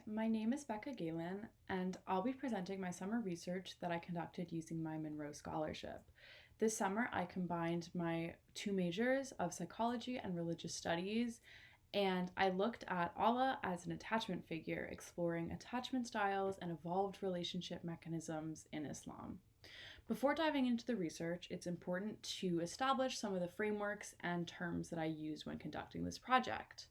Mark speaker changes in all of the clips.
Speaker 1: my name is Becca Gaylin, and I'll be presenting my summer research that I conducted using my Monroe Scholarship. This summer, I combined my two majors of psychology and religious studies, and I looked at Allah as an attachment figure, exploring attachment styles and evolved relationship mechanisms in Islam. Before diving into the research, it's important to establish some of the frameworks and terms that I used when conducting this project.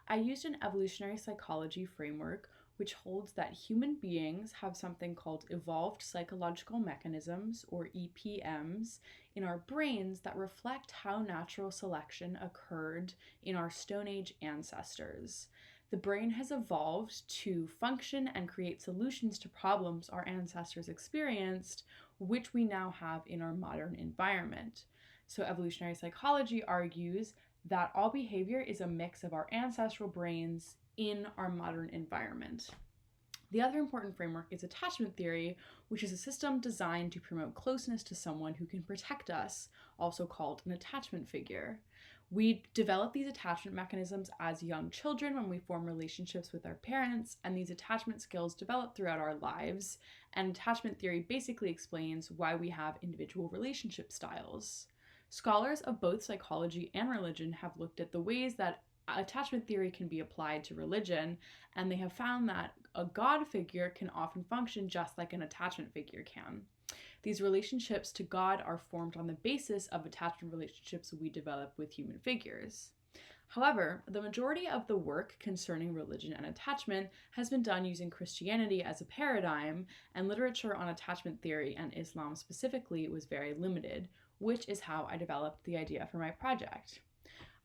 Speaker 1: I used an evolutionary psychology framework which holds that human beings have something called evolved psychological mechanisms, or EPMs, in our brains that reflect how natural selection occurred in our Stone Age ancestors. The brain has evolved to function and create solutions to problems our ancestors experienced, which we now have in our modern environment. So, evolutionary psychology argues that all behavior is a mix of our ancestral brains in our modern environment. The other important framework is attachment theory, which is a system designed to promote closeness to someone who can protect us, also called an attachment figure. We develop these attachment mechanisms as young children when we form relationships with our parents, and these attachment skills develop throughout our lives. And attachment theory basically explains why we have individual relationship styles. Scholars of both psychology and religion have looked at the ways that attachment theory can be applied to religion, and they have found that a God figure can often function just like an attachment figure can. These relationships to God are formed on the basis of attachment relationships we develop with human figures. However, the majority of the work concerning religion and attachment has been done using Christianity as a paradigm, and literature on attachment theory and Islam specifically was very limited, which is how I developed the idea for my project.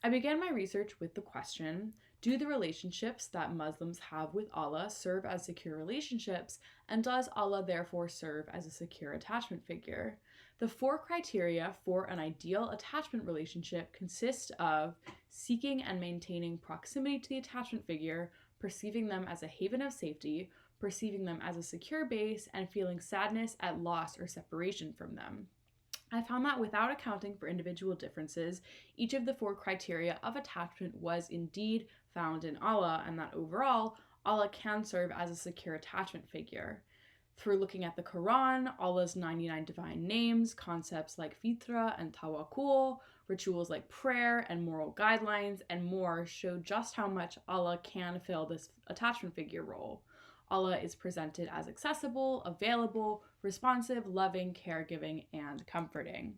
Speaker 1: I began my research with the question, do the relationships that Muslims have with Allah serve as secure relationships, and does Allah therefore serve as a secure attachment figure? The 4 criteria for an ideal attachment relationship consist of seeking and maintaining proximity to the attachment figure, perceiving them as a haven of safety, perceiving them as a secure base, and feeling sadness at loss or separation from them. I found that without accounting for individual differences, each of the 4 criteria of attachment was indeed found in Allah, and that overall, Allah can serve as a secure attachment figure. Through looking at the Quran, Allah's 99 divine names, concepts like fitra and tawakkul, rituals like prayer and moral guidelines, and more show just how much Allah can fill this attachment figure role. Allah is presented as accessible, available, responsive, loving, caregiving, and comforting.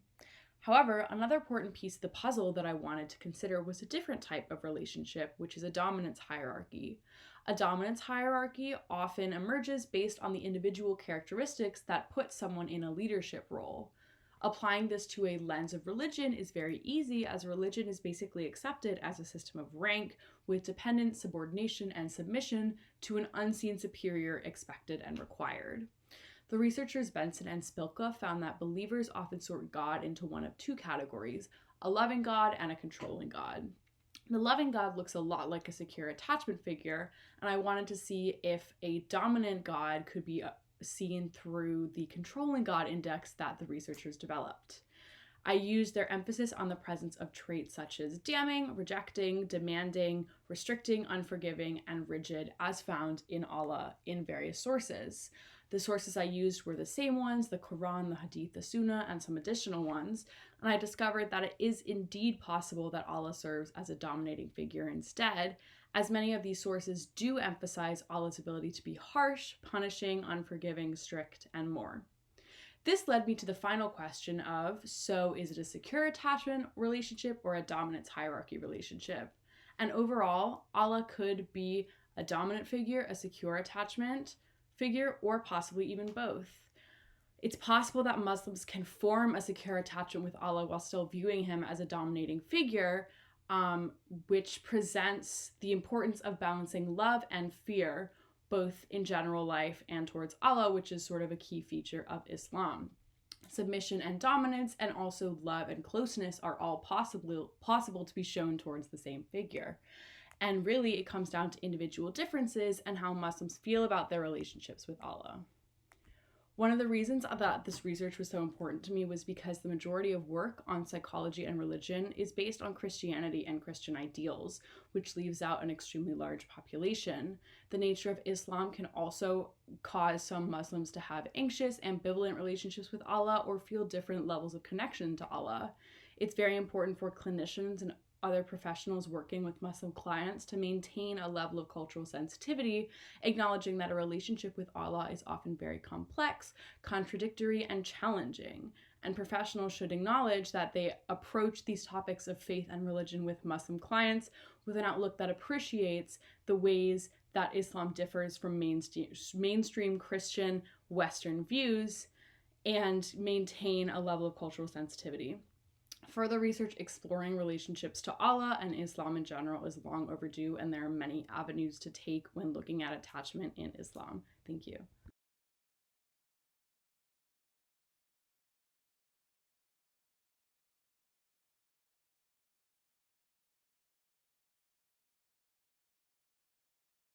Speaker 1: However, another important piece of the puzzle that I wanted to consider was a different type of relationship, which is a dominance hierarchy. A dominance hierarchy often emerges based on the individual characteristics that put someone in a leadership role. Applying this to a lens of religion is very easy, as religion is basically accepted as a system of rank with dependent subordination and submission to an unseen superior expected and required. The researchers Benson and Spilka found that believers often sort God into one of 2 categories, a loving God and a controlling God. The loving God looks a lot like a secure attachment figure, and I wanted to see if a dominant God could be seen through the controlling God index that the researchers developed. I used their emphasis on the presence of traits such as damning, rejecting, demanding, restricting, unforgiving, and rigid as found in Allah in various sources. The sources I used were the same ones, the Quran, the Hadith, the Sunnah, and some additional ones, and I discovered that it is indeed possible that Allah serves as a dominating figure instead, as many of these sources do emphasize Allah's ability to be harsh, punishing, unforgiving, strict, and more. This led me to the final question of, so is it a secure attachment relationship or a dominance hierarchy relationship? And overall, Allah could be a dominant figure, a secure attachment figure, or possibly even both. It's possible that Muslims can form a secure attachment with Allah while still viewing him as a dominating figure, which presents the importance of balancing love and fear, both in general life and towards Allah, which is sort of a key feature of Islam. Submission and dominance, and also love and closeness are all possible to be shown towards the same figure. And really, it comes down to individual differences and how Muslims feel about their relationships with Allah. One of the reasons that this research was so important to me was because the majority of work on psychology and religion is based on Christianity and Christian ideals, which leaves out an extremely large population. The nature of Islam can also cause some Muslims to have anxious, ambivalent relationships with Allah or feel different levels of connection to Allah. It's very important for clinicians and other professionals working with Muslim clients to maintain a level of cultural sensitivity, acknowledging that a relationship with Allah is often very complex, contradictory, and challenging. And professionals should acknowledge that they approach these topics of faith and religion with Muslim clients with an outlook that appreciates the ways that Islam differs from mainstream Christian Western views and maintain a level of cultural sensitivity. Further research exploring relationships to Allah and Islam in general is long overdue, and there are many avenues to take when looking at attachment in Islam. Thank you.